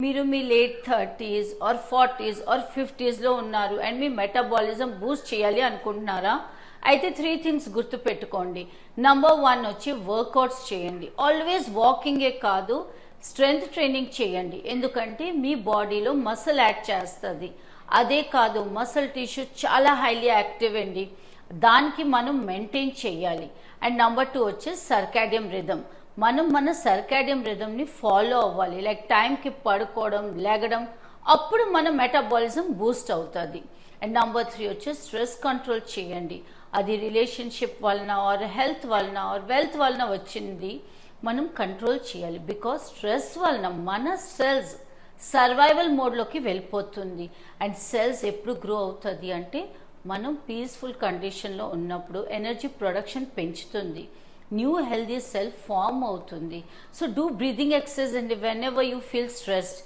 మీరు మీ late 30s or 40s or 50sలో ఉన్నారు అండ్ మీ మెటబాలిజం బూస్ట్ చేయాలి అనుకుంటున్నారా? అయితే 3 థింగ్స్ గుర్తుపెట్టుకోండి. నంబర్ 1 వచ్చి వర్కౌట్స్ చేయండి. ఆల్వేస్ వాకింగే కాదు, స్ట్రెంగ్త్ ట్రైనింగ్ చేయండి. ఎందుకంటే మీ బాడీలో మసిల్ యాడ్ చేస్తుంది. అదే కాదు, మసిల్ టిష్యూ చాలా హైలీ యాక్టివ్ అండి, దానికి మనం మెయింటైన్ చేయాలి. అండ్ నంబర్ 2 వచ్చి సర్కాడియం రిథమ్. మనం మన సర్కాడియం రిథమ్ని ఫాలో అవ్వాలి. లైక్ టైంకి పడుకోవడం, లేగడం, అప్పుడు మన మెటబాలిజం బూస్ట్ అవుతుంది. అండ్ నంబర్ 3 వచ్చి స్ట్రెస్ కంట్రోల్ చేయండి. అది రిలేషన్షిప్ వలన ఆర్ హెల్త్ వలన ఆర్ వెల్త్ వలన వచ్చింది, మనం కంట్రోల్ చేయాలి. బికాస్ స్ట్రెస్ వలన మన సెల్స్ సర్వైవల్ మోడ్లోకి వెళ్ళిపోతుంది. అండ్ సెల్స్ ఎప్పుడు గ్రో అవుతుంది అంటే మనం పీస్ఫుల్ కండిషన్లో ఉన్నప్పుడు ఎనర్జీ ప్రొడక్షన్ పెంచుతుంది, న్యూ హెల్దీ సెల్ ఫామ్ అవుతుంది. So do breathing exercise and when ever you feel stressed,